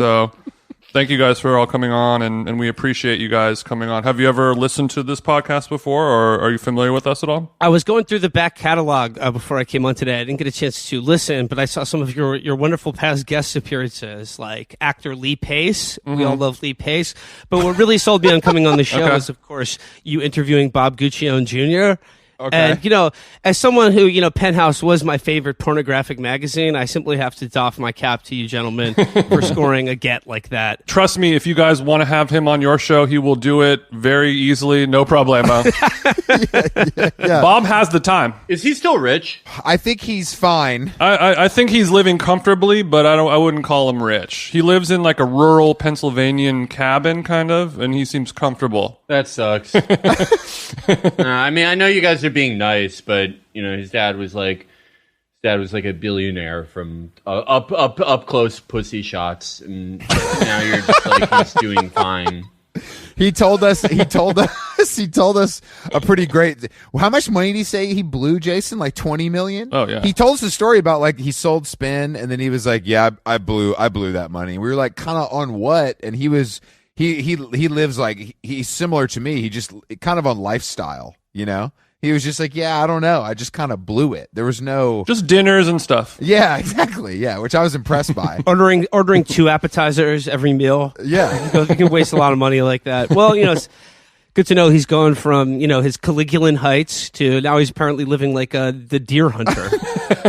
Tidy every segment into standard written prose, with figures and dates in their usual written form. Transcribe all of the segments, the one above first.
So thank you guys for all coming on, and we appreciate you guys coming on. Have you ever listened to this podcast before, or are you familiar with us at all? I was going through the back catalog before I came on today. I didn't get a chance to listen, but I saw some of your wonderful past guest appearances, like actor Lee Pace. Mm-hmm. We all love Lee Pace. But what really sold me on coming on the show was, of course, you interviewing Bob Guccione Jr., Okay. And, as someone who, Penthouse was my favorite pornographic magazine, I simply have to doff my cap to you gentlemen for scoring a get like that. Trust me, if you guys want to have him on your show, he will do it very easily, no problemo. Yeah. Bob has the time. Is he still rich? I think he's fine. I think he's living comfortably, but I wouldn't call him rich. He lives in like a rural Pennsylvanian cabin, kind of, and he seems comfortable. That sucks. I mean, I know you guys are being nice, but his dad was like a billionaire from up close pussy shots, and now you're just like he's doing fine. He told us a pretty great. How much money did he say he blew, Jason? Like 20 million? Oh yeah. He told us a story about like he sold Spin, and then he was like, "Yeah, I blew that money." We were like, "Kind of on what?" And he was he lives like he's similar to me. He just kind of on lifestyle, He was just like, yeah, I don't know. I just kind of blew it. There was no... Just dinners and stuff. Yeah, exactly. Yeah, which I was impressed by. Ordering 2 appetizers every meal. Yeah. You can waste a lot of money like that. Well, it's good to know he's going from, his Caligulan heights to now he's apparently living like the Deer Hunter.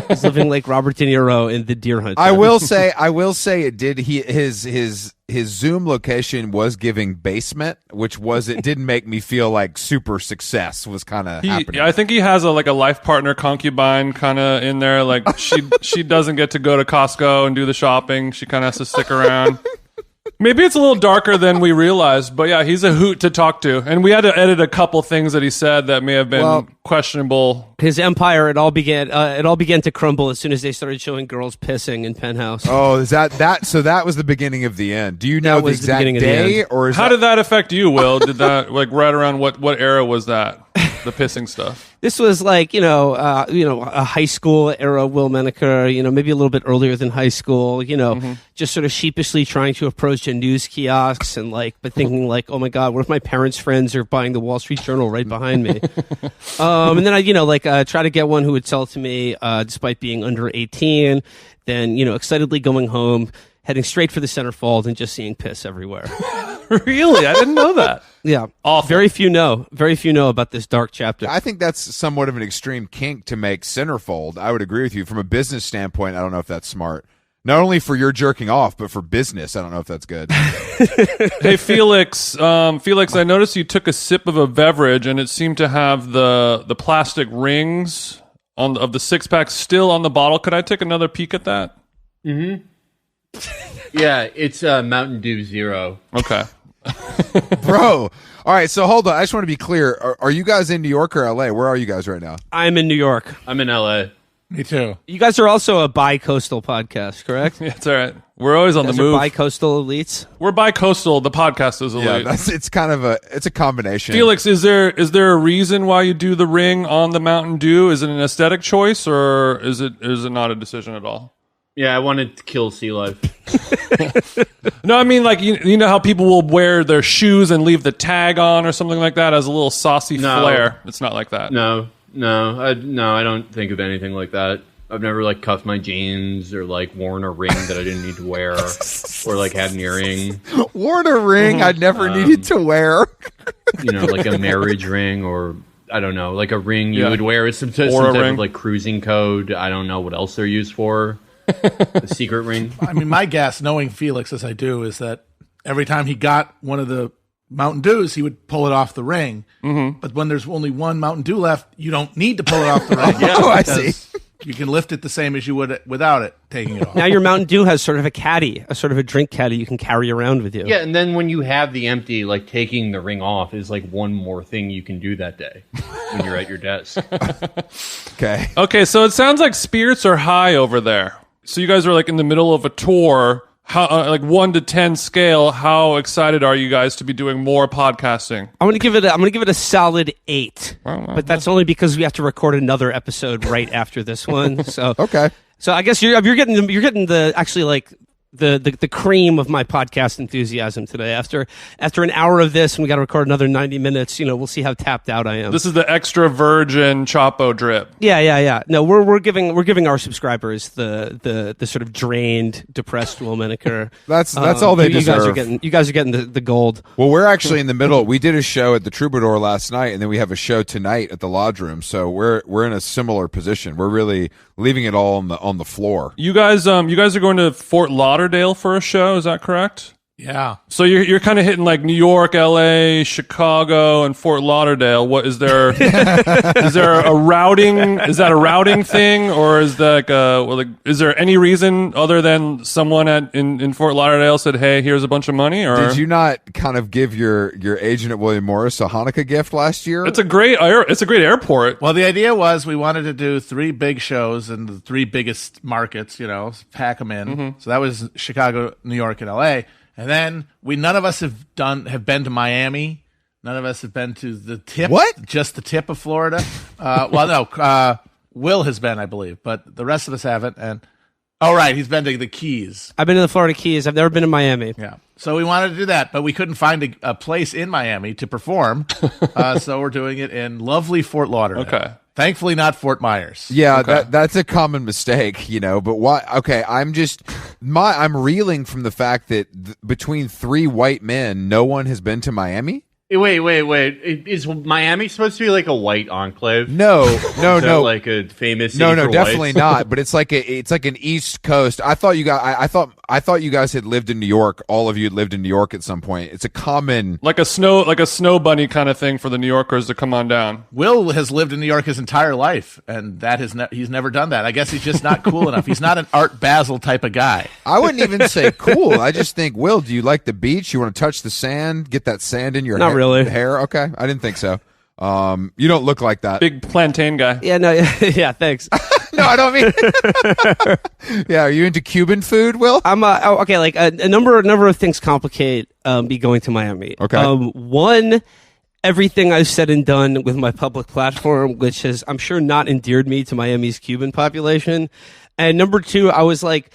He's living like Robert De Niro in The Deer Hunter. I will say it did. His Zoom location was giving basement, it didn't make me feel like super success was kind of happening. I think he has a life partner concubine kind of in there. Like she doesn't get to go to Costco and do the shopping. She kind of has to stick around. Maybe it's a little darker than we realized, but yeah, he's a hoot to talk to. And we had to edit a couple things that he said that may have been questionable. His empire, it all began to crumble as soon as they started showing girls pissing in Penthouse. Oh, is that? So that was the beginning of the end. Do you know the exact day, or how did that affect you, Will? Did that right around what era was that? The pissing stuff. This was like a high school era Will Menaker, maybe a little bit earlier than high school. Just sort of sheepishly trying to approach a news kiosks and but thinking like, oh my god, what if my parents' friends are buying the Wall Street Journal right behind me? And then I try to get one who would sell it to me despite being under 18. Then excitedly going home, heading straight for the centerfold and just seeing piss everywhere. Really? I didn't know that. Yeah. Awful. Very few know about this dark chapter. I think that's somewhat of an extreme kink to make centerfold. I would agree with you. From a business standpoint, I don't know if that's smart. Not only for your jerking off, but for business, I don't know if that's good. Hey, Felix. Felix, I noticed you took a sip of a beverage, and it seemed to have the plastic rings of the 6-pack still on the bottle. Could I take another peek at that? Mm-hmm. Yeah, it's Mountain Dew Zero. Okay. Bro. All right, so hold on. I just want to be clear. Are you guys in New York or LA? Where are you guys right now? I'm in New York. I'm in LA. Me too. You guys are also a bi-coastal podcast, correct? Yeah, it's all right. We're always on the move. Bi-coastal elites. We're bi-coastal. The podcast is elite. Yeah, it's kind of a combination. Felix, is there a reason why you do the ring on the Mountain Dew? Is it an aesthetic choice, or is it not a decision at all? Yeah, I wanted to kill sea life. No, I mean, like, you know how people will wear their shoes and leave the tag on or something like that as a little saucy flair. It's not like that. No, I don't think of anything like that. I've never cuffed my jeans or worn a ring that I didn't need to wear or had an earring. Worn a ring I'd never needed to wear. Like a marriage ring or I don't know, like a ring you would wear as some type of cruising code. I don't know what else they're used for. The secret ring. I mean, my guess, knowing Felix as I do, is that every time he got one of the Mountain Dews, he would pull it off the ring. Mm-hmm. But when there's only one Mountain Dew left, you don't need to pull it off the ring. I see. You can lift it the same as you would without it taking it off. Now your Mountain Dew has sort of a caddy, a sort of a drink caddy you can carry around with you. Yeah, and then when you have the empty, taking the ring off is one more thing you can do that day when you're at your desk. Okay, so it sounds like spirits are high over there. So you guys are in the middle of a tour. How 1 to 10 scale? How excited are you guys to be doing more podcasting? I'm gonna give it a solid 8, but that's only because we have to record another episode right after this one. So okay. So I guess you're getting the actually the cream of my podcast enthusiasm today. After an hour of this, and we got to record another 90 minutes. We'll see how tapped out I am. This is the extra virgin Chapo drip. Yeah. No, we're giving our subscribers the sort of drained, depressed Will Menaker. That's all they deserve. You guys are getting the gold. Well, we're actually in the middle. We did a show at the Troubadour last night, and then we have a show tonight at the Lodge Room. So we're in a similar position. We're really leaving it all on the floor. You guys are going to Fort Lauderdale for a show. Is that correct? Yeah. So you're kind of hitting like New York, LA, Chicago, and Fort Lauderdale. What is there? Is there a routing? Is that a routing thing, or is that is there any reason other than someone in Fort Lauderdale said, "Hey, here's a bunch of money"? Or did you not kind of give your agent at William Morris a Hanukkah gift last year? It's a great airport. Well, the idea was we wanted to do 3 big shows in the 3 biggest markets, pack them in. Mm-hmm. So that was Chicago, New York, and LA. And then none of us have been to Miami. None of us have been to the tip. What? Just the tip of Florida. Will has been, I believe, but the rest of us haven't. And right, he's been to the Keys. I've been to the Florida Keys. I've never been to Miami. Yeah. So we wanted to do that, but we couldn't find a place in Miami to perform. So we're doing it in lovely Fort Lauderdale. Okay. Thankfully, not Fort Myers. Yeah, Okay. that's a common mistake, but why? Okay, I'm reeling from the fact that between 3 white men, no one has been to Miami. Wait. Is Miami supposed to be like a white enclave? No, Like a famous city no, for definitely whites? not. But it's like an East Coast. I thought you guys had lived in New York. All of you had lived in New York at some point. It's a common Like a snow bunny kind of thing for the New Yorkers to come on down. Will has lived in New York his entire life, and he's never done that. I guess he's just not cool enough. He's not an Art Basel type of guy. I wouldn't even say cool. I just think, Will, do you like the beach? You want to touch the sand? Get that sand in your Not really. hair? Okay, I didn't think so. You don't look like that. Big plantain guy. Yeah, no, yeah, thanks. No, I don't mean. Yeah, are you into Cuban food, Will? I'm okay. Like a number of things complicate me going to Miami. Okay. One, everything I've said and done with my public platform, which has, I'm sure, not endeared me to Miami's Cuban population. And number 2, I was like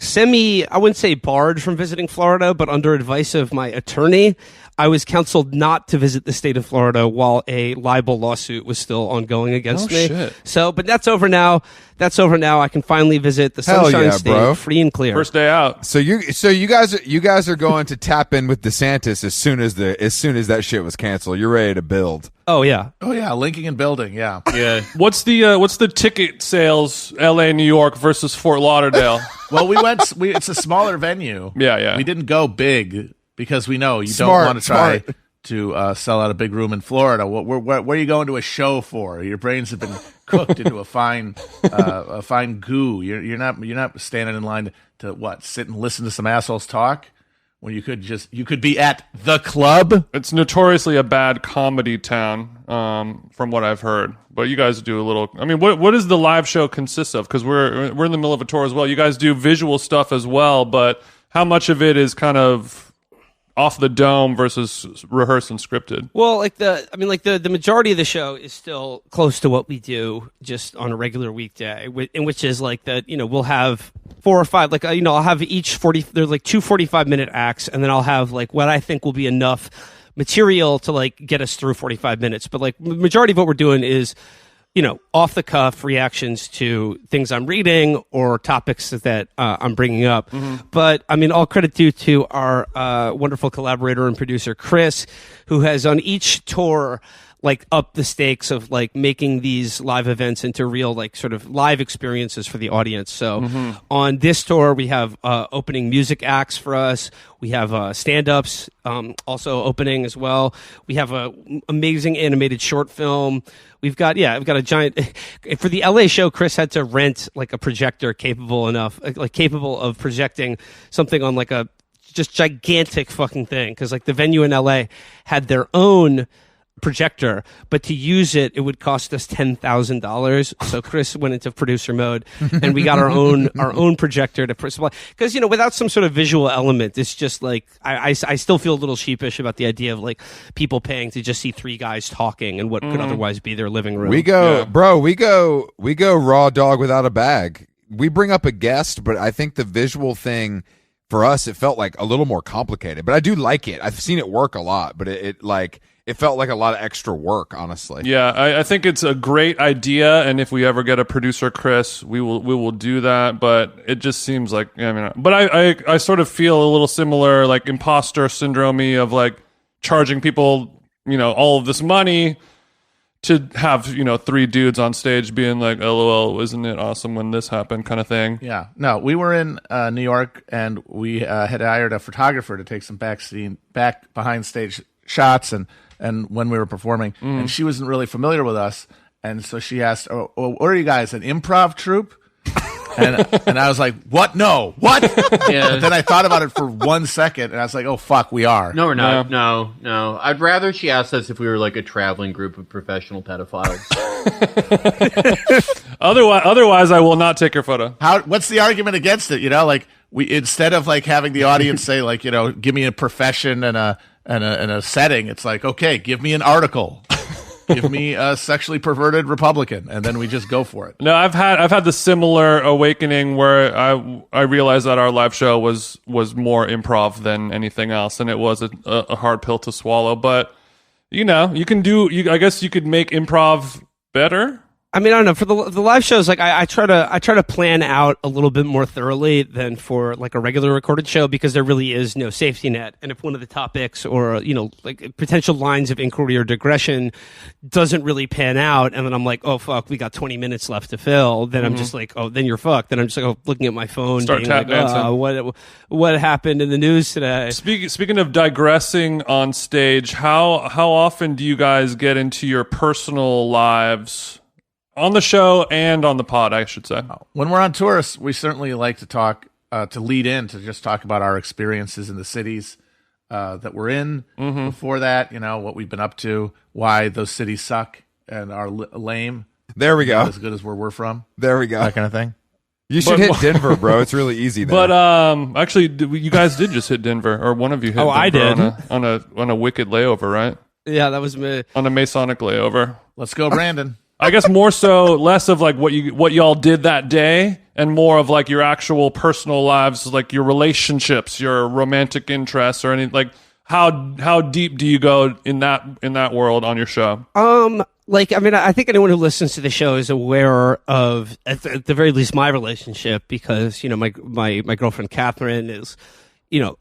I wouldn't say barred from visiting Florida, but under advice of my attorney, I was counseled not to visit the state of Florida while a libel lawsuit was still ongoing against me. Shit. So, but that's over now. I can finally visit the Hell Sunshine yeah, State, bro. free and clear. First day out. So you guys are going to tap in with DeSantis as soon as that shit was canceled. You're ready to build. Oh yeah. Oh yeah, linking and building. Yeah. Yeah. What's the ticket sales? L.A., New York versus Fort Lauderdale. Well, it's a smaller venue. Yeah. We didn't go big because we know you Smart, don't want to try smart. to sell out a big room in Florida. What are you going to a show for? Your brains have been cooked into a fine goo. You're not standing in line to sit and listen to some assholes talk when you could be at the club. It's notoriously a bad comedy town, from what I've heard. But you guys do a little. I mean, what does the live show consist of? Because we're in the middle of a tour as well. You guys do visual stuff as well, but how much of it is kind of off the dome versus rehearsed and scripted? Well, the majority of the show is still close to what we do just on a regular weekday, in which is like that. We'll have 4 or 5. I'll have each 40. There's like 2 45-minute acts, and then I'll have like what I think will be enough material to like get us through 45 minutes. But like the majority of what we're doing is, off the cuff reactions to things I'm reading or topics that I'm bringing up. Mm-hmm. But I mean, all credit due to our wonderful collaborator and producer, Chris, who has on each tour like up the stakes of like making these live events into real like sort of live experiences for the audience. So on this tour, we have opening music acts for us. We have stand-ups also opening as well. We have a amazing animated short film. I've got a giant for the LA show. Chris had to rent like a projector capable of projecting something on like a just gigantic fucking thing, because like the venue in LA had their own projector, but to use it would cost us $10,000. So Chris went into producer mode, and we got our own projector to supply. Because without some sort of visual element, it's just like I still feel a little sheepish about the idea of like people paying to just see 3 guys talking and what could otherwise be their living room. We go raw dog without a bag. We bring up a guest, but I think the visual thing for us, it felt like a little more complicated. But I do like it. I've seen it work a lot, but it felt like a lot of extra work, honestly. Yeah, I think it's a great idea, and if we ever get a producer, Chris, we will do that. But it just seems like, but I sort of feel a little similar, like imposter syndrome of like charging people, all of this money to have 3 dudes on stage being like, "LOL, isn't it awesome when this happened?" kind of thing. Yeah, no, we were in New York, and we had hired a photographer to take some back behind stage shots, and when we were performing, and she wasn't really familiar with us, and so she asked, "Oh, what are you guys, an improv troupe?" And I was like, "What? No, what?" Yeah. But then I thought about it for 1 second, and I was like, "Oh fuck, we are." No, we're not. No. I'd rather she asked us if we were like a traveling group of professional pedophiles. Otherwise, I will not take your photo. What's the argument against it? Like we, instead of like having the audience say like, give me a profession and a setting, it's like, okay, give me an article. Give me a sexually perverted Republican, and then we just go for it. No, I've had the similar awakening where I realized that our live show was more improv than anything else, and it was a hard pill to swallow. But you can do. I guess you could make improv better. I mean, I don't know. For the live shows, like I try to plan out a little bit more thoroughly than for like a regular recorded show, because there really is no safety net. And if one of the topics or like potential lines of inquiry or digression doesn't really pan out, and then I'm like, oh fuck, we got 20 minutes left to fill, then I'm just like, oh, then you're fucked. Then I'm just like looking at my phone, start being tap like, dancing. What happened in the news today? Speaking of digressing on stage, how often do you guys get into your personal lives? On the show and on the pod, I should say. When we're on tours, we certainly like to talk, to lead in, to just talk about our experiences in the cities that we're in. Before that, what we've been up to, why those cities suck and are lame. There we go. Not as good as where we're from. There we go. That kind of thing. You should hit Denver, bro. It's really easy there. But actually, you guys did just hit Denver, or one of you hit Denver. I did. on a wicked layover, right? Yeah, that was me. On a Masonic layover. Let's go, Brandon. I guess more so, less of like what y'all did that day, and more of like your actual personal lives, like your relationships, your romantic interests, or anything. Like how deep do you go in that world on your show? I think anyone who listens to the show is aware of, at the very least, my relationship, because my girlfriend Catherine is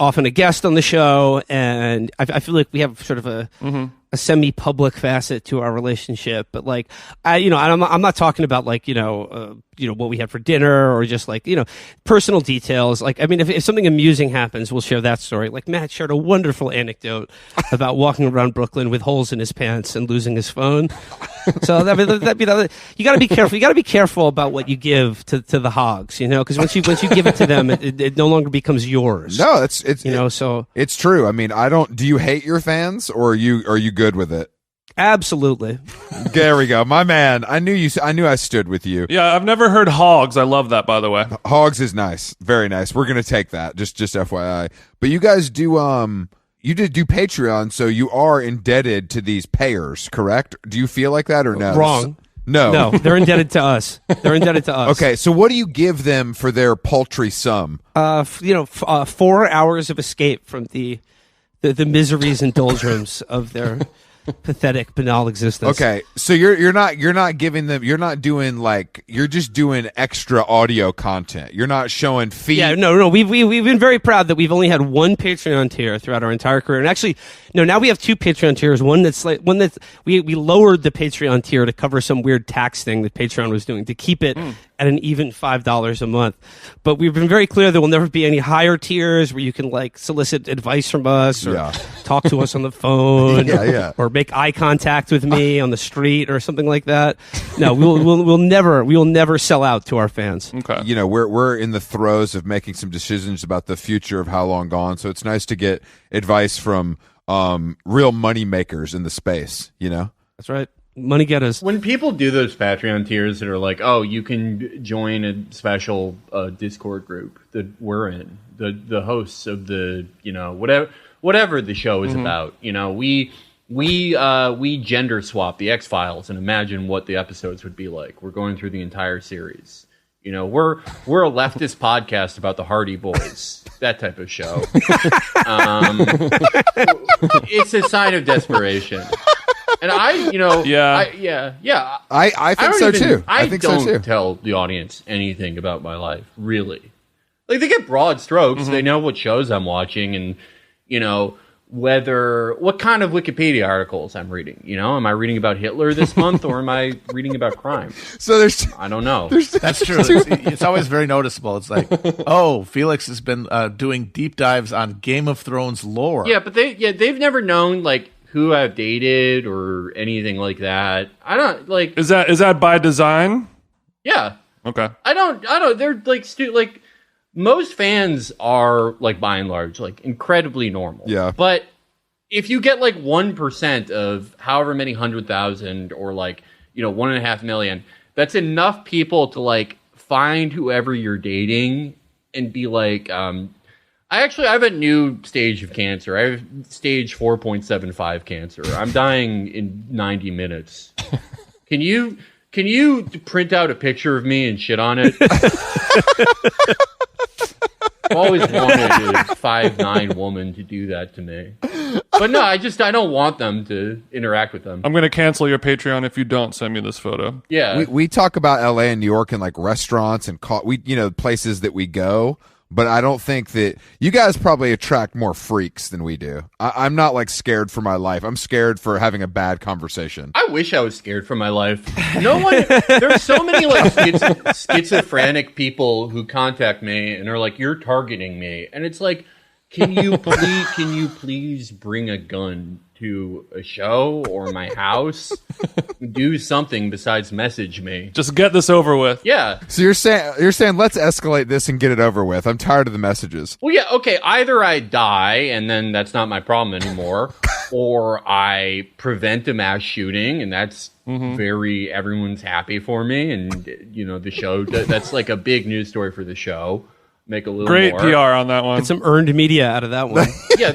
often a guest on the show, and I feel like we have sort of a semi-public facet to our relationship. But like, I'm not talking about like what we had for dinner, or just like personal details. Like, I mean, if something amusing happens, we'll share that story. Like Matt shared a wonderful anecdote about walking around Brooklyn with holes in his pants and losing his phone. So that'd be you got to be careful. You got to be careful about what you give to the hogs, because once you give it to them, it no longer becomes yours. No, it's so it's true. I mean, do you hate your fans, or are you good with it? Absolutely. There we go, my man. I knew I stood with you. Yeah, I've never heard hogs. I love that, by the way. Hogs is nice, very nice. We're gonna take that. Just FYI. But you guys do you did do Patreon, so you are indebted to these payers, correct? Do you feel like that or no? Wrong. No, they're indebted to us. Okay, so what do you give them for their paltry sum? 4 hours of escape from the miseries and doldrums of their pathetic, banal existence. Okay, so you're not giving them. You're not doing like, you're just doing extra audio content. You're not showing feet. Yeah, no. We've been very proud that we've only had one Patreon tier throughout our entire career, and actually, no. Now we have two Patreon tiers. One that's we lowered the Patreon tier to cover some weird tax thing that Patreon was doing to keep it at an even $5 a month. But we've been very clear there will never be any higher tiers where you can like solicit advice from us or talk to us on the phone, or make eye contact with me on the street or something like that. No, we will never sell out to our fans. Okay. We're in the throes of making some decisions about the future of How Long Gone, so it's nice to get advice from real money makers in the space. That's right. Money getters. When people do those Patreon tiers that are like, oh, you can join a special Discord group that we're in, the hosts of the whatever the show is about, we gender swap the X-Files and imagine what the episodes would be like. We're going through the entire series. You know, we're a leftist podcast about the Hardy Boys, that type of show. It's a sign of desperation. And I think so too. I think don't so too. tell the audience anything about my life, really. Like, they get broad strokes. They know what shows I'm watching and, you know, what kind of Wikipedia articles I'm reading. You know, am I reading about Hitler this month or am I reading about crime? So I don't know. That's true. It's always very noticeable. It's like, oh, Felix has been doing deep dives on Game of Thrones lore. Yeah, but they've never known, like, who I've dated or anything like that. I don't, like... Is that by design? Yeah. Okay. I don't, they're, like, most fans are, like, by and large, like, incredibly normal. Yeah. But if you get, like, 1% of however many 100,000 or, like, you know, 1.5 million, that's enough people to, like, find whoever you're dating and be like, I have a new stage of cancer. I have stage 4.75 cancer. I'm dying in 90 minutes. Can you print out a picture of me and shit on it? I've always wanted a 5'9" woman to do that to me. But no, I don't want them to interact with them. I'm going to cancel your Patreon if you don't send me this photo. Yeah. We talk about LA and New York and like restaurants and places that we go. But I don't think that you guys probably attract more freaks than we do. I'm not like scared for my life. I'm scared for having a bad conversation. I wish I was scared for my life. No one. There's so many like schizophrenic people who contact me and are like, "You're targeting me," and it's like, can you please bring a gun to a show or my house? Do something besides message me. Just get this over with. Yeah. So you're saying let's escalate this and get it over with. I'm tired of the messages. Well, yeah, okay. Either I die and then that's not my problem anymore, or I prevent a mass shooting and that's everyone's happy for me, and you know the show that's like a big news story for the show. Make a little great more. PR on that one. Get some earned media out of that one. Yeah,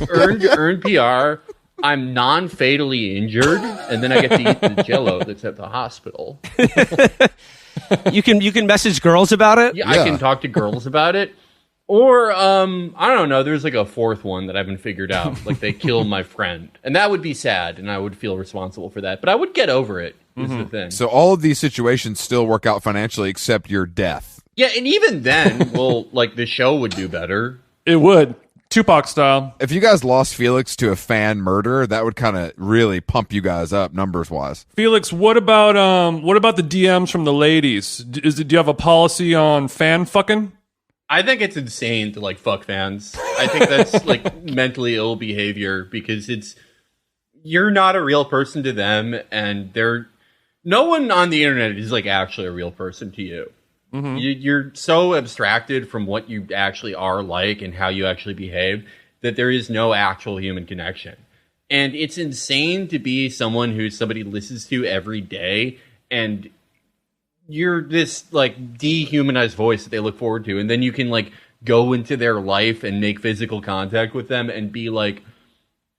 earned PR. I'm non-fatally injured, and then I get to eat the Jell-O that's at the hospital. You can message girls about it. Yeah, I can talk to girls about it. Or I don't know. There's like a fourth one that I haven't figured out. Like they kill my friend, and that would be sad, and I would feel responsible for that. But I would get over it. Is the thing. So all of these situations still work out financially, except your death. Yeah, and even then, well, like the show would do better. It would. Tupac style. If you guys lost Felix to a fan murder, that would kind of really pump you guys up numbers wise. Felix, what about the DMs from the ladies? Do you have a policy on fan fucking? I think it's insane to like fuck fans. I think that's like mentally ill behavior because you're not a real person to them, and no one on the internet is like actually a real person to you. You're so abstracted from what you actually are like and how you actually behave that there is no actual human connection. And it's insane to be someone who somebody listens to every day and you're this like dehumanized voice that they look forward to. And then you can like go into their life and make physical contact with them and be like,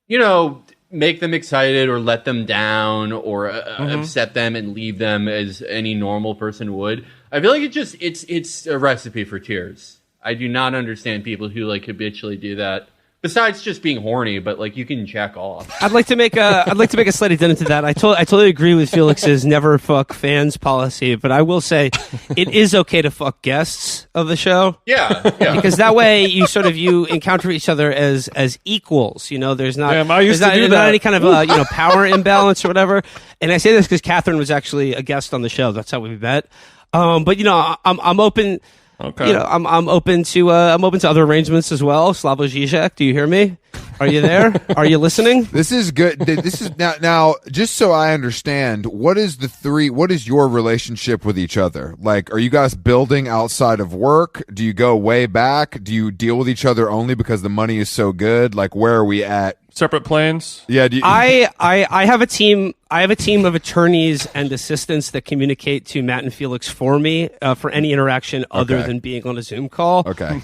you know, make them excited or let them down or upset them and leave them as any normal person would. I feel like it's a recipe for tears. I do not understand people who like habitually do that. Besides just being horny, but like you can check off. I'd like to make a slight addendum to that. I totally agree with Felix's never fuck fans policy, but I will say it is okay to fuck guests of the show. Yeah. Because that way you encounter each other as equals. You know, there's not Damn, I used there's to do not that. any kind of power imbalance or whatever. And I say this because Catherine was actually a guest on the show. That's how we met. But you know, I'm open. Okay. You know, I'm open to other arrangements as well. Slavo Zizek, do you hear me? Are you there? Are you listening? This is good. This is now just so I understand, what is your relationship with each other? Like, are you guys building outside of work? Do you go way back? Do you deal with each other only because the money is so good? Like, where are we at? Separate planes? Yeah, I have a team. I have a team of attorneys and assistants that communicate to Matt and Felix for me for any interaction other than being on a Zoom call. Okay.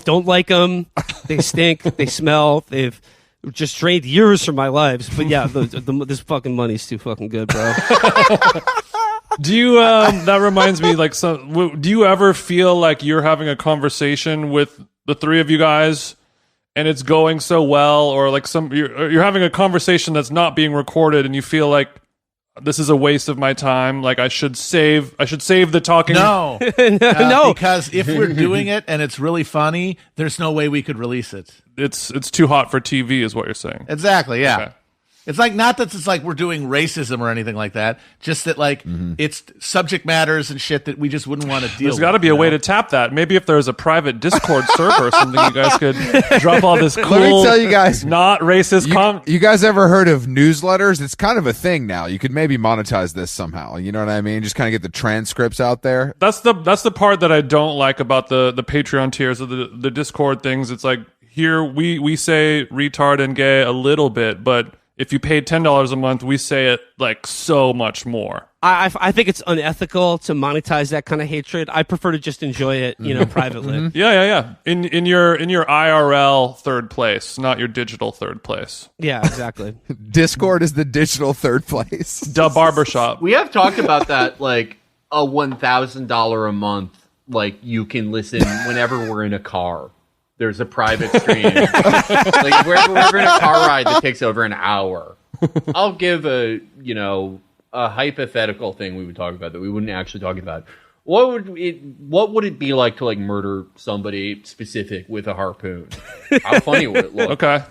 Don't like them. They stink. They smell. They've just drained years from my lives. But yeah, this fucking money's too fucking good, bro. Do you? That reminds me. Like, do you ever feel like you're having a conversation with the three of you guys, and it's going so well, or like you're having a conversation that's not being recorded, and you feel like this is a waste of my time? Like I should save the talking. No, No. because if we're doing it and it's really funny, there's no way we could release it. It's too hot for TV, is what you're saying. Exactly. Yeah. Okay. It's like not that it's like we're doing racism or anything like that. Just that like it's subject matters and shit that we just wouldn't want to deal with. There's got to be a way to tap that. Maybe if there's a private Discord server or something, you guys could drop all this cool. Let me tell you guys, not racist. you guys ever heard of newsletters? It's kind of a thing now. You could maybe monetize this somehow. You know what I mean? Just kind of get the transcripts out there. That's the part that I don't like about the Patreon tiers or the Discord things. It's like here we say retard and gay a little bit, but if you paid $10 a month, we say it like so much more. I think it's unethical to monetize that kind of hatred. I prefer to just enjoy it, privately. Yeah. In your IRL third place, not your digital third place. Yeah, exactly. Discord is the digital third place. The barbershop. We have talked about that, like a $1,000 a month. Like you can listen whenever we're in a car. There's a private stream. Like we're in a car ride that takes over an hour. I'll give a hypothetical thing we would talk about that we wouldn't actually talk about. What would it be like to like murder somebody specific with a harpoon? How funny would it look? Okay.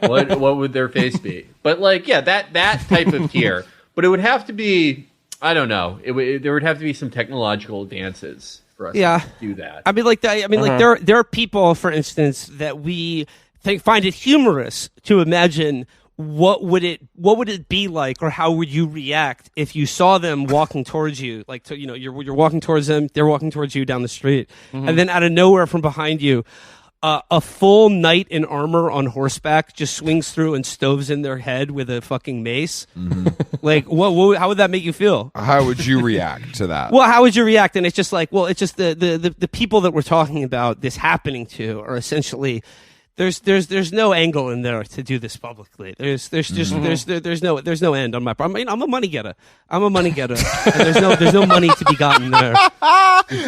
What would their face be? But like, yeah, that type of tier. But it would have to be, I don't know. There would have to be some technological advances for us to do that. I mean, like there are people, for instance, that we find it humorous to imagine what would it be like, or how would you react if you saw them walking towards you, like you're walking towards them, they're walking towards you down the street, and then out of nowhere from behind you, a full knight in armor on horseback just swings through and stoves in their head with a fucking mace. Like, what? How would that make you feel? How would you react to that? Well, how would you react? And it's just like, well, it's just the people that we're talking about this happening to are essentially. There's no angle in there to do this publicly. There's no end on my part. I mean, I'm a money getter. And there's no money to be gotten there.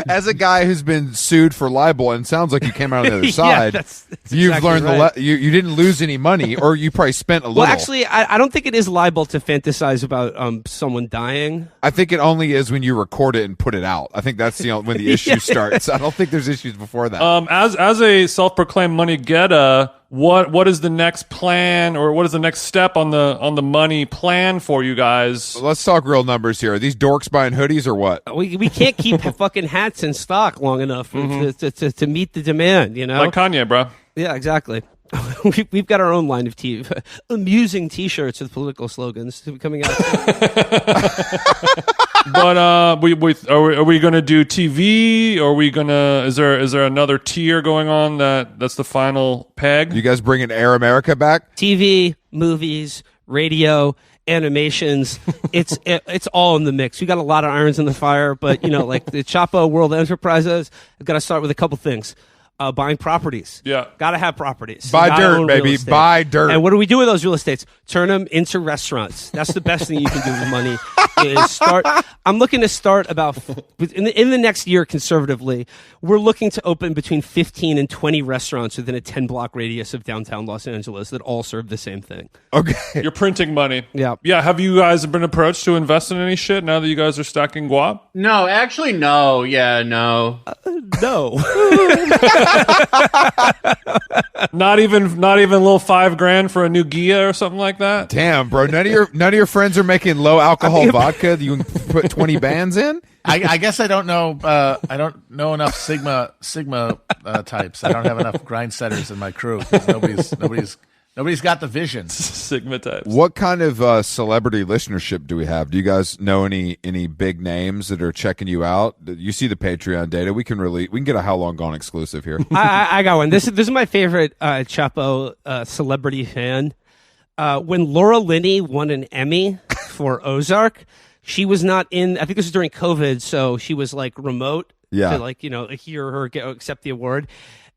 As a guy who's been sued for libel, and sounds like you came out on the other side, that's you've exactly learned right. you didn't lose any money, or you probably spent a little. Well, actually, I don't think it is libel to fantasize about someone dying. I think it only is when you record it and put it out. I think that's when the issue starts. I don't think there's issues before that. As a self-proclaimed money getter, what is the next plan, or what is the next step on the money plan for you guys? Let's talk real numbers here. Are these dorks buying hoodies or what? We can't keep fucking hats in stock long enough to meet the demand, Like Kanye, bro. Yeah, exactly. We've got our own line of amusing T-shirts with political slogans coming out. But are we going to do TV? Or are we gonna? Is there another tier going on that's the final peg? You guys bringing Air America back? TV, movies, radio, animations. It's all in the mix. We got a lot of irons in the fire, but like the Chapo World Enterprises, I've got to start with a couple things. Buying proproperties. Yeah. Gotta have properties. Buy dirt, baby. Buy dirt. And what do we do with those real estates? Turn them into restaurants. That's the best thing you can do with money. I'm looking to start about, in the next year, conservatively, we're looking to open between 15 and 20 restaurants within a 10-block radius of downtown Los Angeles that all serve the same thing. Okay. You're printing money. Yeah. Yeah. Have you guys been approached to invest in any shit now that you guys are stacking guap? No, actually, no. Yeah, no. No. Not even a little $5,000 for a new Gia or something like that. Damn, bro. None of your friends are making low alcohol vodka that you can put 20 bands in? I guess I don't know. I don't know enough Sigma types. I don't have enough grind setters in my crew. Nobody's got the vision. Sigma types. What kind of celebrity listenership do we have? Do you guys know any big names that are checking you out? You see the Patreon data. We can get a How Long Gone exclusive here. I got one. This is my favorite Chapo celebrity fan. When Laura Linney won an Emmy for Ozark, she was not in. I think this was during COVID, so she was like remote to hear her accept the award,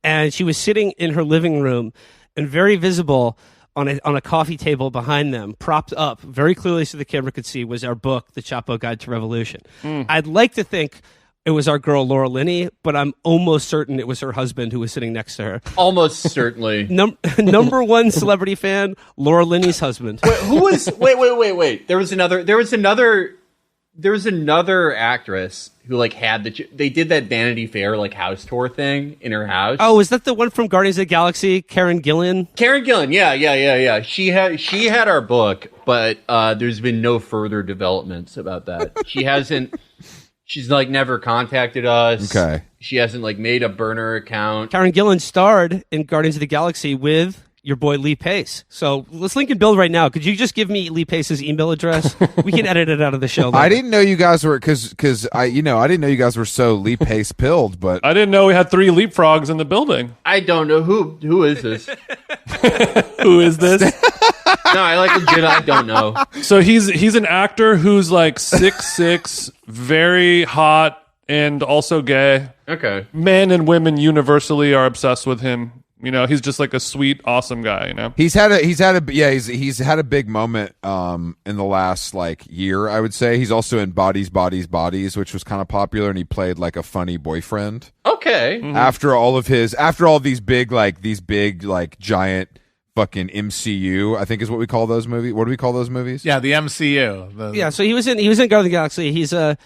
and she was sitting in her living room and very visible on a coffee table behind them, propped up very clearly so the camera could see, was our book, The Chapo Guide to Revolution. I'd like to think it was our girl Laura Linney, but I'm almost certain it was her husband who was sitting next to her. Almost certainly. Number one celebrity fan, Laura Linney's husband. Wait, who was? Wait. There was another actress who like had they did that Vanity Fair like house tour thing in her house. Oh, is that the one from Guardians of the Galaxy? Karen Gillan? Karen Gillan, yeah. She had our book, but there's been no further developments about that. She's like never contacted us. Okay. She hasn't like made a burner account. Karen Gillan starred in Guardians of the Galaxy with your boy Lee Pace. So let's link and build right now. Could you just give me Lee Pace's email address? We can edit it out of the show later. I didn't know you guys were because I didn't know you guys were so Lee Pace pilled, but I didn't know we had 3 leapfrogs in the building. I don't know who is this. Who is this? No, I like legit. I don't know. So he's an actor who's like 6'6", very hot, and also gay. Okay. Men and women universally are obsessed with him. You know, he's just like a sweet, awesome guy. You know, he's had a big moment in the last like year, I would say. He's also in Bodies, which was kind of popular, and he played like a funny boyfriend. Okay. After all these big giant fucking MCU, I think is what we call those movies. What do we call those movies? Yeah, the MCU. Yeah, so he was in Guardians of the Galaxy. He's a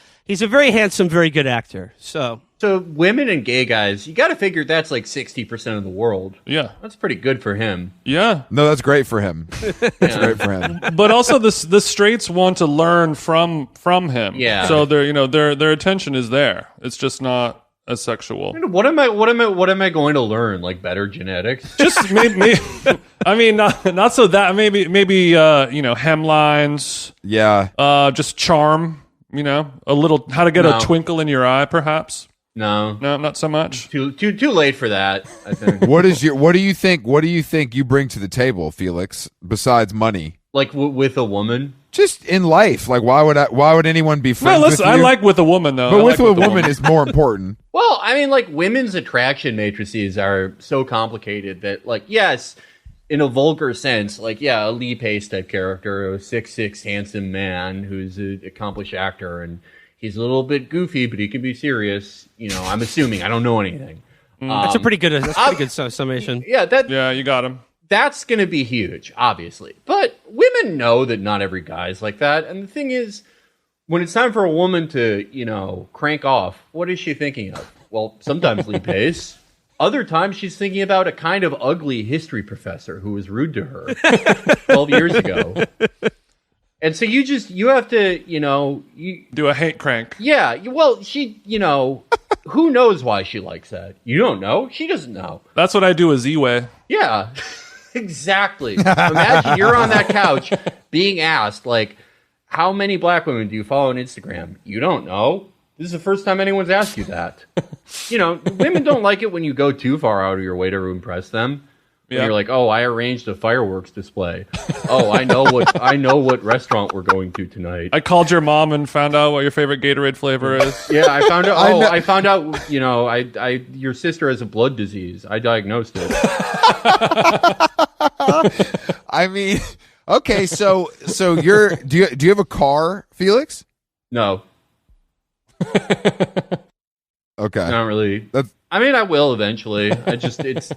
very handsome, very good actor. So women and gay guys, you got to figure that's like 60% of the world. yeah, That's pretty good for him. yeah. No, that's great for him. That's great for him. But also the straights want to learn from him. Yeah. So their attention is there. It's just not as sexual. What am I going to learn? Like better genetics? Just maybe. I mean, not so that maybe hemlines. Yeah. Just charm. You know, a little how to get No. a twinkle in your eye, perhaps. No. No, not so much. Too late for that, I think. What do you think you bring to the table, Felix, besides money? Like with a woman? Just in life, like why would anyone be No, friends with listen, you? I like with a woman though. but I with like a woman is more important. Well, I mean, like women's attraction matrices are so complicated that, like, yes, in a vulgar sense, like, yeah, a Lee Pace type character, a 6'6" handsome man who's an accomplished actor, and he's a little bit goofy, but he can be serious. You know, I'm assuming. I don't know anything. that's a pretty good summation. Yeah, you got him. that's going to be huge, obviously. But women know that not every guy is like that. And the thing is, when it's time for a woman to, you know, crank off, what is she thinking of? Well, sometimes Lee Pace. Other times she's thinking about a kind of ugly history professor who was rude to her 12 years ago. And so you have to, you know... do a hate crank. Yeah, well, she, you know, who knows why she likes that? You don't know? She doesn't know. That's what I do with Z-Way. Yeah, exactly. Imagine you're on that couch being asked, like, how many black women do you follow on Instagram? You don't know. This is the first time anyone's asked you that. You know, women don't like it when you go too far out of your way to impress them. Yeah. You're like, oh, I arranged a fireworks display. Oh, I know what restaurant we're going to tonight. I called your mom and found out what your favorite Gatorade flavor is. Yeah, I found out. Oh, I found out. You know, your sister has a blood disease. I diagnosed it. I mean, okay, so do you have a car, Felix? No. Okay. Not really. I mean, I will eventually. It's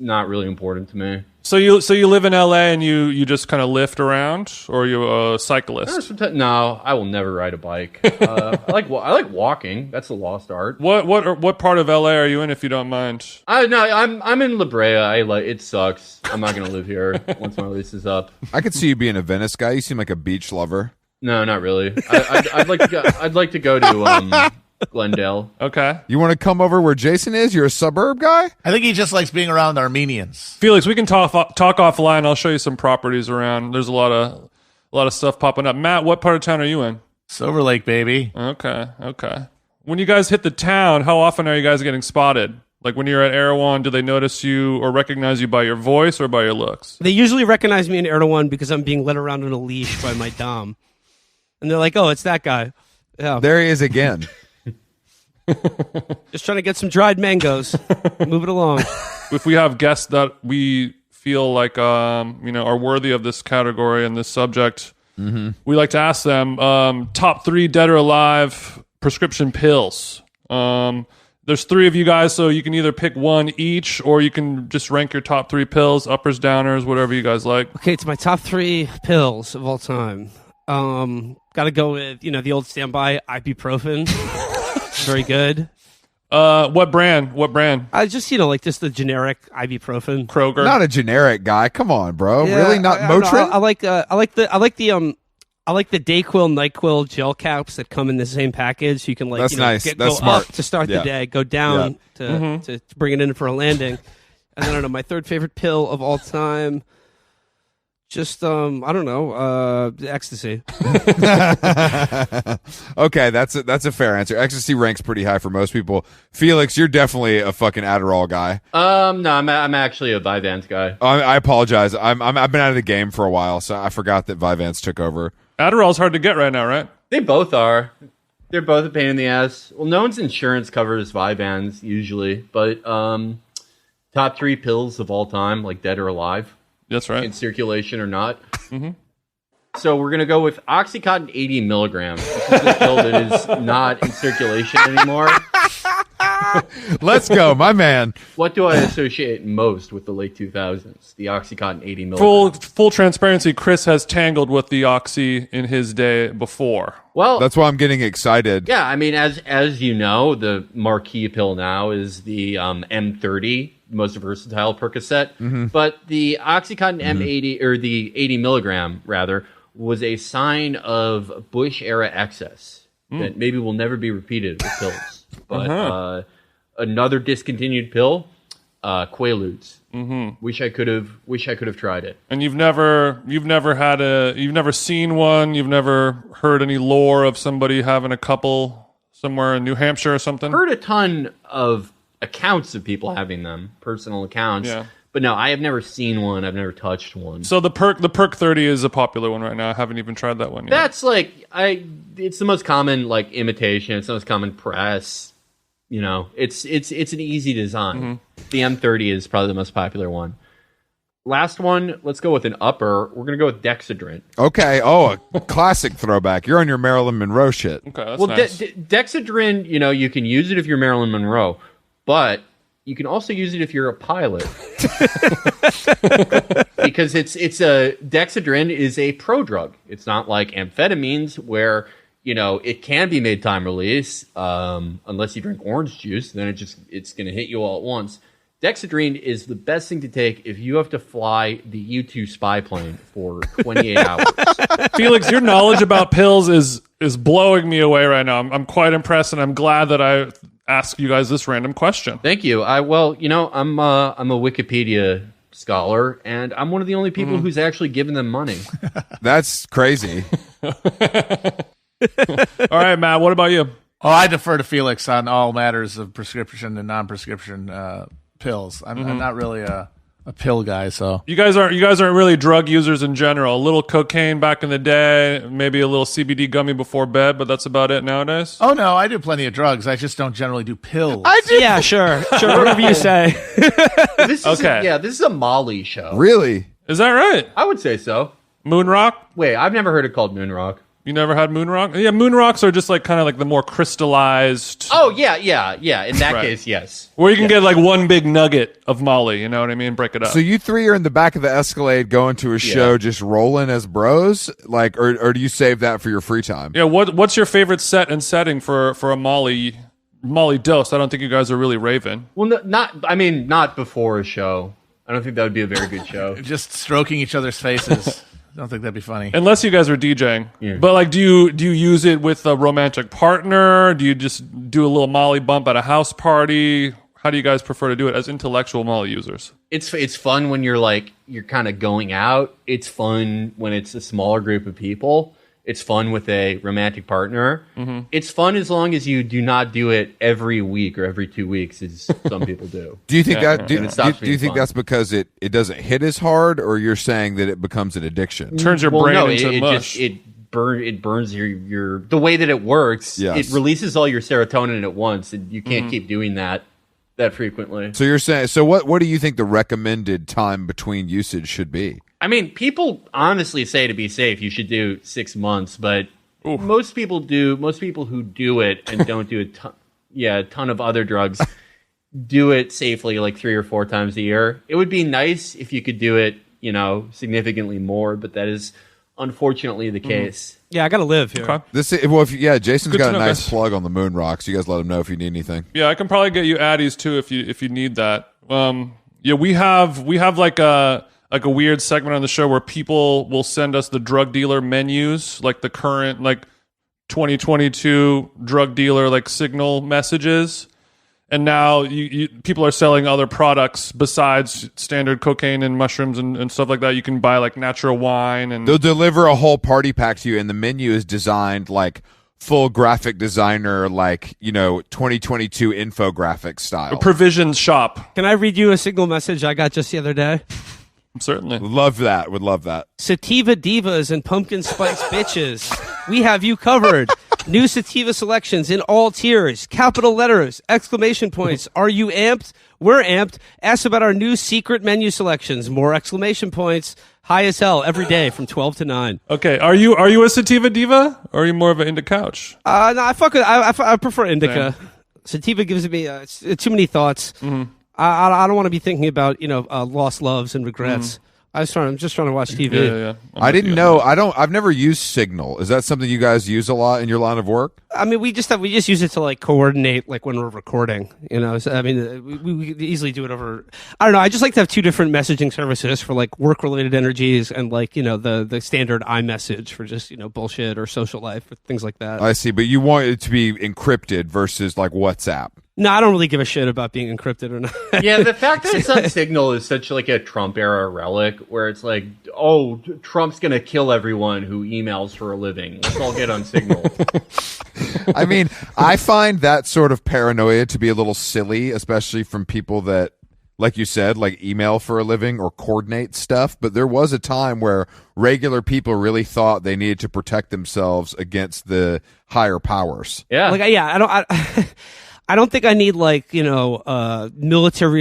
not really important to me. So you live in LA and you just kind of lift around, or are you a cyclist? No, I will never ride a bike. I like walking. That's the lost art. What part of LA are you in, if you don't mind? I'm in La Brea. It sucks. I'm not gonna live here once my lease is up. I could see you being a Venice guy. You seem like a beach lover. No, not really. I'd like to go to Glendale. Okay. You want to come over where Jason is? You're a suburb guy? I think he just likes being around Armenians. Felix, we can talk offline. I'll show you some properties around. There's a lot of stuff popping up. Matt, what part of town are you in? Silver Lake, baby. Okay. When you guys hit the town, how often are you guys getting spotted? Like when you're at Erewhon, do they notice you or recognize you by your voice or by your looks? They usually recognize me in Erewhon because I'm being led around on a leash by my dom. And they're like, oh, it's that guy. Yeah. There he is again. Just trying to get some dried mangoes. Move it along. If we have guests that we feel like are worthy of this category and this subject, we like to ask them top 3 dead or alive prescription pills. There's 3 of you guys, so you can either pick one each, or you can just rank your top 3 pills, uppers, downers, whatever you guys like. Okay, it's my top 3 pills of all time. Got to go with the old standby ibuprofen. Very good. What brand? I just just the generic ibuprofen. Kroger. Not a generic guy. Come on, bro. Yeah, really? Not Motrin? I like the Dayquil, NyQuil gel caps that come in the same package. So you can That's nice. That's go smart. up to start the day, go down to bring it in for a landing. And then I don't know, my third favorite pill of all time. Just ecstasy. Okay, that's a fair answer. Ecstasy ranks pretty high for most people. Felix, you're definitely a fucking Adderall guy. No, I'm actually a Vyvanse guy. I apologize. I've been out of the game for a while, so I forgot that Vyvanse took over. Adderall's hard to get right now, right? They both are. They're both a pain in the ass. Well, no one's insurance covers Vyvanse usually, but top 3 pills of all time, like dead or alive. That's right. In circulation or not. Mm-hmm. So we're going to go with Oxycontin 80 milligrams. This is a pill that is not in circulation anymore. Let's go, my man. What do I associate most with the late 2000s? The Oxycontin 80 milligrams. Full transparency, Chris has tangled with the Oxy in his day before. Well, that's why I'm getting excited. Yeah, I mean, as you know, the marquee pill now is the M30, most versatile Percocet. But the Oxycontin M80, or the 80 milligram, rather, was a sign of Bush-era excess that maybe will never be repeated with pills. But another discontinued pill, Quaaludes. Wish I could have tried it. And you've never seen one. You've never heard any lore of somebody having a couple somewhere in New Hampshire or something. Heard a ton of accounts of people having them, personal accounts. Yeah. But no, I have never seen one. I've never touched one. So the Perk 30 is a popular one right now. I haven't even tried that one yet. That's it's the most common imitation. It's the most common press. It's an easy design. The M30 is probably the most popular one. Last one, let's go with an upper. We're going to go with Dexedrine. Okay. Oh, a classic throwback. You're on your Marilyn Monroe shit. Okay, that's nice. Dexedrine, you can use it if you're Marilyn Monroe, but you can also use it if you're a pilot. Because Dexedrine is a prodrug. It's not like amphetamines where it can be made time release, unless you drink orange juice, then it's going to hit you all at once. Dexedrine is the best thing to take if you have to fly the U-2 spy plane for 28 hours. Felix, your knowledge about pills is blowing me away right now. I'm quite impressed, and I'm glad that I asked you guys this random question. Thank you. I'm a Wikipedia scholar, and I'm one of the only people who's actually given them money. That's crazy. All right, Matt, what about you? Oh, I defer to Felix on all matters of prescription and non-prescription pills. I'm not really a pill guy, so you guys aren't really drug users in general. A little cocaine back in the day, maybe a little CBD gummy before bed, but that's about it nowadays. Oh no, I do plenty of drugs. I just don't generally do pills. I do. Yeah, sure, whatever you say. This is a Molly show. Really? Is that right? I would say so. Moon rock? Wait, I've never heard it called moon rock. You never had moon rock? Yeah, moon rocks are just kind of like the more crystallized. Oh, yeah. In that case, yes. Where you can get one big nugget of Molly, you know what I mean? Break it up. So you 3 are in the back of the Escalade going to a show just rolling as bros? Or do you save that for your free time? Yeah, what's your favorite set and setting for a Molly dose? I don't think you guys are really raving. Well, not before a show. I don't think that would be a very good show. Just stroking each other's faces. I don't think that'd be funny. Unless you guys are DJing. Yeah. But do you use it with a romantic partner? Do you just do a little Molly bump at a house party? How do you guys prefer to do it as intellectual Molly users? It's fun when you're kind of going out. It's fun when it's a smaller group of people. It's fun with a romantic partner. Mm-hmm. It's fun as long as you do not do it every week or every 2 weeks, as some people do. Do you think do you think that's because it doesn't hit as hard, or you're saying that it becomes an addiction? Turns your brain into mush. It burns your the way that it works. Yes. It releases all your serotonin at once, and you can't keep doing that that frequently. So you're saying, so what do you think the recommended time between usage should be? I mean, people honestly say to be safe, you should do 6 months, but most people who do it and don't do a ton of other drugs do it safely like 3 or 4 times a year. It would be nice if you could do it, significantly more, but that is unfortunately the case. Yeah, I gotta live here. Okay. Jason's Good got to a know, nice guys. plug on the moon rocks. You guys let him know if you need anything. Yeah, I can probably get you Addies too if you need that. We have like a weird segment on the show where people will send us the drug dealer menus, like the current 2022 drug dealer signal messages. And now people are selling other products besides standard cocaine and mushrooms and stuff like that. You can buy natural wine and They'll deliver a whole party pack to you, and the menu is designed like full graphic designer, 2022 infographic style. provisions shop. Can I read you a signal message I got just the other day? Certainly. Love that. Would love that. Sativa divas and pumpkin spice bitches. We have you covered. New sativa selections in all tiers. Capital letters. Exclamation points. Are you amped? We're amped. Ask about our new secret menu selections. More exclamation points. High as hell every day from 12 to 9. Okay, are you a sativa diva or are you more of an indica couch? No, I prefer indica. Sativa gives me it's too many thoughts. Mm-hmm. I don't want to be thinking about lost loves and regrets. I'm just trying to watch TV. Yeah. I didn't know. I've never used Signal. Is that something you guys use a lot in your line of work? I mean, we just use it to coordinate when we're recording. So, I mean, we could easily do it over. I don't know. I just like to have 2 different messaging services for work related energies and the standard iMessage for just bullshit or social life or things like that. I see, but you want it to be encrypted versus WhatsApp. No, I don't really give a shit about being encrypted or not. Yeah, the fact that it's on Signal is such a Trump era relic where it's Trump's gonna kill everyone who emails for a living. Let's all get on Signal. I mean, I find that sort of paranoia to be a little silly, especially from people that, like you said, email for a living or coordinate stuff. But there was a time where regular people really thought they needed to protect themselves against the higher powers. Yeah. I don't think I need military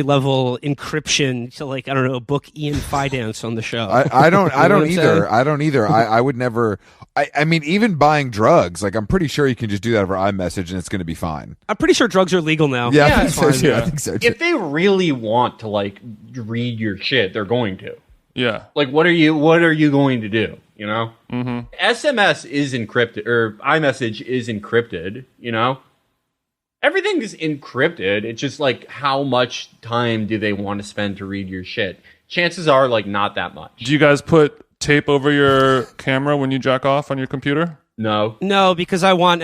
level encryption to book Ian Fidance on the show. I don't either. saying? I don't either. I would never. I mean, even buying drugs, I'm pretty sure you can just do that over iMessage and it's going to be fine. I'm pretty sure drugs are legal now. Yeah, Yeah, I think so it's too. fine. I think so too. If they really want to read your shit, they're going to. Yeah. What are you going to do? SMS is encrypted or iMessage is encrypted, Everything is encrypted. It's just how much time do they want to spend to read your shit? Chances are not that much. Do you guys put tape over your camera when you jack off on your computer? No. No, because I want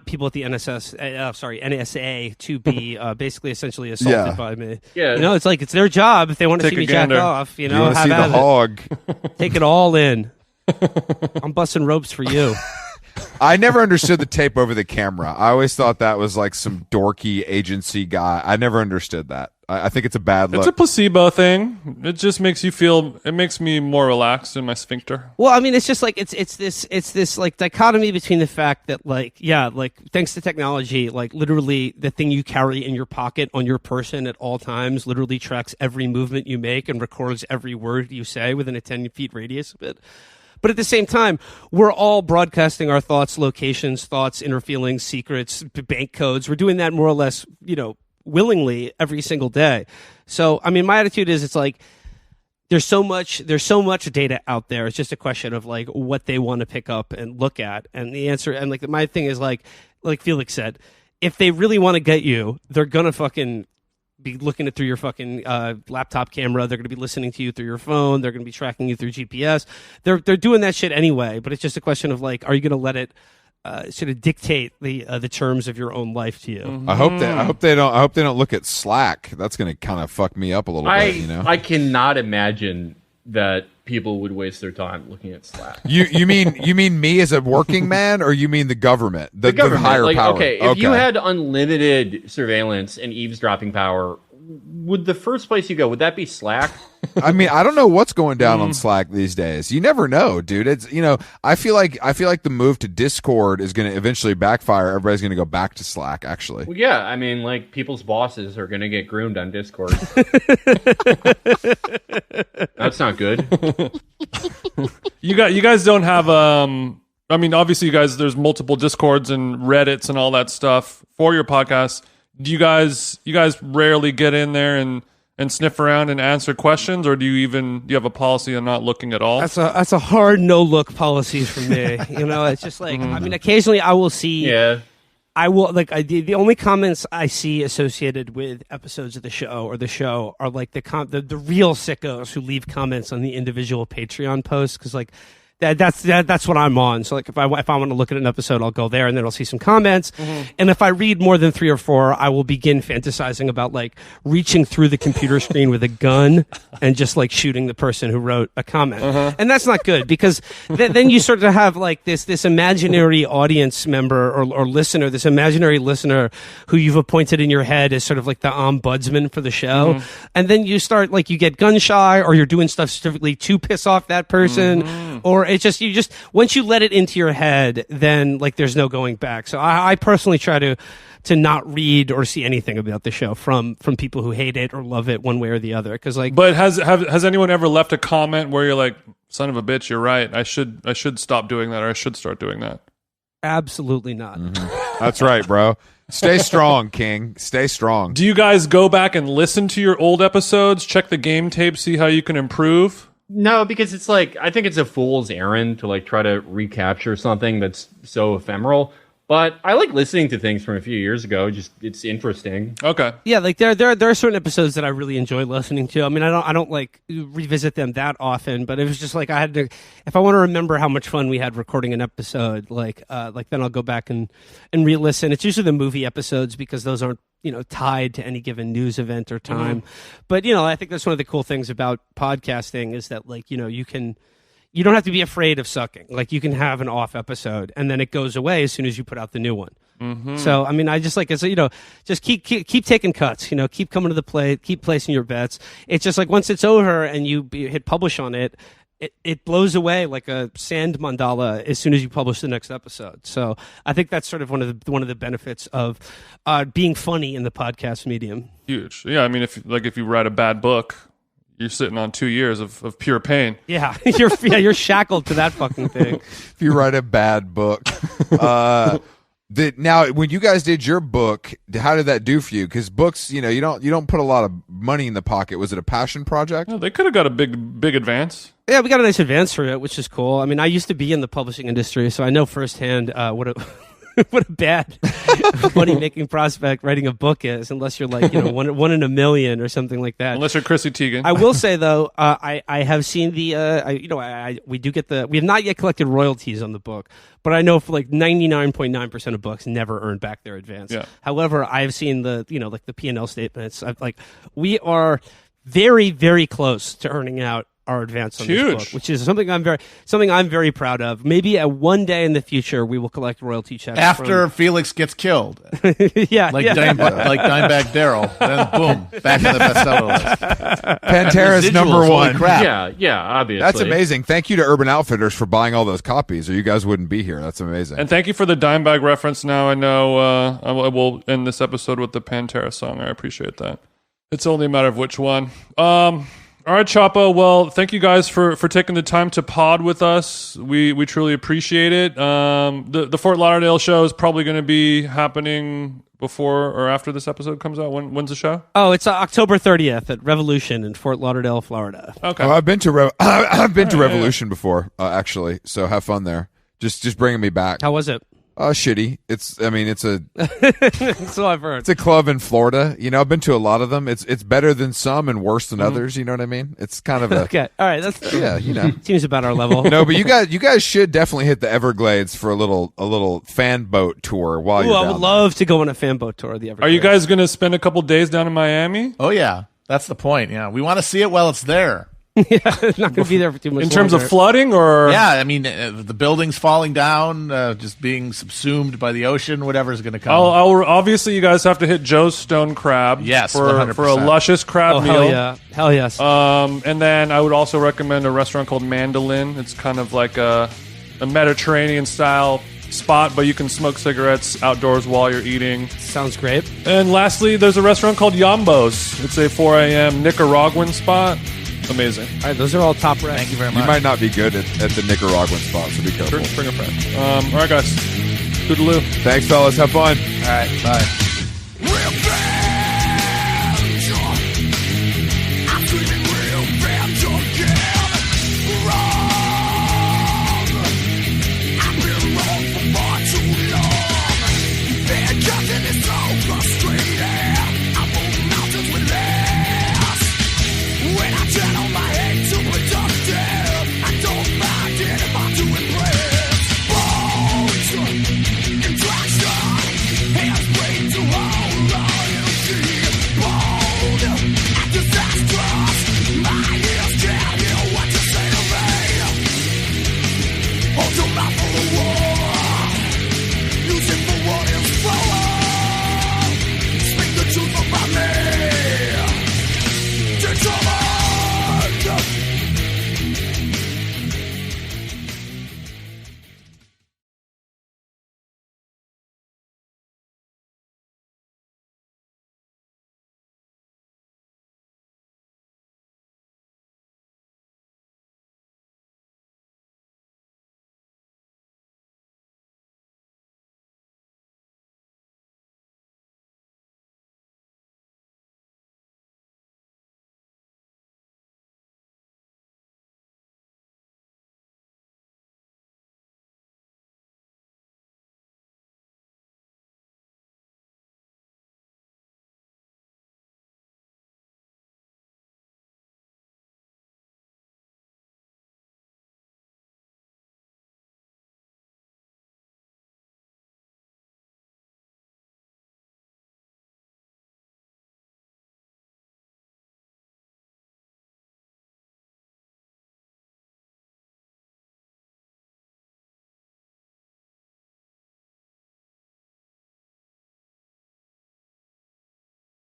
people at the NSA to be basically essentially assaulted Yeah. by me. Yeah. It's their job if they want to Take see a me jack gander. off. You want to have see the at it. hog? Take it all in. I'm busting ropes for you. I never understood the tape over the camera. I always thought that was some dorky agency guy. I never understood that. I think it's a bad look. It's a placebo thing. It just makes you feel. It makes me more relaxed in my sphincter. Well, I mean, it's just it's this dichotomy between the fact that thanks to technology, literally the thing you carry in your pocket on your person at all times literally tracks every movement you make and records every word you say within a 10 feet radius of it. But at the same time, we're all broadcasting our thoughts, locations, inner feelings, secrets, bank codes. We're doing that more or less, willingly every single day. So, I mean, my attitude is there's so much data out there. It's just a question of what they want to pick up and look at. And the answer, and my thing is like Felix said, if they really want to get you, they're going to fucking be looking at through your fucking laptop camera. They're going to be listening to you through your phone. They're going to be tracking you through GPS. They're doing that shit anyway. But it's just a question of are you going to let it sort of dictate the terms of your own life to you? Mm-hmm. I hope they don't look at Slack. That's going to kind of fuck me up a little bit. I cannot imagine that people would waste their time looking at Slack. You mean me as a working man, or you mean the government, the government, higher power? Okay, if you had unlimited surveillance and eavesdropping power, would the first place you go, would that be Slack? I mean, I don't know what's going down on Slack these days. You never know, dude. It's I feel like the move to Discord is going to eventually backfire. Everybody's going to go back to Slack. Actually, Well, yeah, I mean, like, people's bosses are going to get groomed on Discord. That's not good. You guys don't have I mean, obviously you guys there's multiple Discords and Reddits and all that stuff for your podcast. Do you guys rarely get in there and sniff around and answer questions, or do you have a policy of not looking at all? That's a hard no look policy for me. It's just like I mean, occasionally I will see. Yeah. I will the only comments I see associated with episodes of the show are like the real sickos who leave comments on the individual Patreon posts, because like that's what I'm on. So like if I want to look at an episode, I'll go there and then I'll see some comments. And if I read more than 3 or 4, I will begin fantasizing about like reaching through the computer screen with a gun and just like shooting the person who wrote a comment. And that's not good, because then you sort of have like this imaginary audience member or listener, this imaginary listener who you've appointed in your head as sort of like the ombudsman for the show. And then you start like you get gun shy, or you're doing stuff specifically to piss off that person, or it's just you just once you let it into your head, then like there's no going back. So I personally try to not read or see anything about the show from people who hate it or love it one way or the other. Because like, but has anyone ever left a comment where you're like, son of a bitch, you're right, I should stop doing that, or I should start doing that? Absolutely not. that's right, bro. Stay strong, King. Stay strong. Do you guys go back and listen to your old episodes, check the game tape, see how you can improve? No, because it's like, I think it's a fool's errand to like try to recapture something that's so ephemeral. But I like listening to things from a few years ago. Just it's interesting. Okay. Yeah, like there are certain episodes that I really enjoy listening to. I mean, I don't like revisit them that often, but it was just like I had to, if I want to remember how much fun we had recording an episode, like then I'll go back and re-listen. It's usually the movie episodes, because those aren't tied to any given news event or time. But I think that's one of the cool things about podcasting is that like you don't have to be afraid of sucking. Like you can have an off episode and then it goes away as soon as you put out the new one. So I mean, I just like it's just keep taking cuts. Keep coming to the plate, keep placing your bets. It's just like once it's over and you hit publish on it, it blows away like a sand mandala as soon as you publish the next episode. So I think that's sort of one of the benefits of being funny in the podcast medium. Huge. Yeah, I mean, if you write a bad book, you're sitting on 2 years of pure pain. Yeah, you're shackled to that fucking thing. If you write a bad book. Now, when you guys did your book, how did that do for you? Because books, you don't put a lot of money in the pocket. Was it a passion project? No, they could have got a big advance. Yeah, we got a nice advance for it, which is cool. I mean, I used to be in the publishing industry, so I know firsthand what a bad money-making prospect writing a book is, unless you're like one in a million or something like that. Unless you're Chrissy Teigen. I will say though, I have seen we have not yet collected royalties on the book, but I know for like 99.9% of books never earn back their advance. Yeah. However, I've seen the like the P&L statements. We are very, very close to earning out our advance on this book, which is something I'm very proud of. Maybe at one day in the future we will collect royalty checks after Felix gets killed. Yeah, like Dimebag Daryl. Then boom, back in the bestseller list. Pantera's Residuals, number holy one. crap. Yeah, obviously. That's amazing. Thank you to Urban Outfitters for buying all those copies, or you guys wouldn't be here. That's amazing. And thank you for the Dimebag reference. Now I know I will end this episode with the Pantera song. I appreciate that. It's only a matter of which one. All right, Chapo. Well, thank you guys for taking the time to pod with us. We truly appreciate it. The Fort Lauderdale show is probably going to be happening before or after this episode comes out. When's the show? Oh, it's October 30th at Revolution in Fort Lauderdale, Florida. Okay. Oh, I've been to I've been to Revolution before, actually. So have fun there. Just bringing me back. How was it? Shitty. It's So I've heard. It's a club in Florida. I've been to a lot of them. It's better than some and worse than others. You know what I mean? It's kind of a okay. All right. That's seems about our level. No, but you guys should definitely hit the Everglades for a little fan boat tour while you're down I would love to go on a fan boat tour of the Everglades. Are you guys going to spend a couple days down in Miami? Oh yeah, that's the point. Yeah, we want to see it while it's there. Yeah, not going to be there for too much In terms of longer. flooding, or Yeah, I mean, the buildings falling down, just being subsumed by the ocean, whatever's going to come. I'll obviously you guys have to hit Joe's Stone Crab. Yes, for 100%. a luscious crab Oh, meal. hell yeah. Hell yes. And then I would also recommend a restaurant called Mandolin. It's kind of like a Mediterranean style spot, but you can smoke cigarettes outdoors while you're eating. Sounds great. And lastly, there's a restaurant called Yambos. It's a 4 a.m. Nicaraguan spot. Amazing. All right, those are all top recs. Thank you very You much. might not be good at the Nicaraguan spot, so be careful. Bring a friend. All right, guys. Toodaloo. Thanks, fellas. Have fun. All right, bye.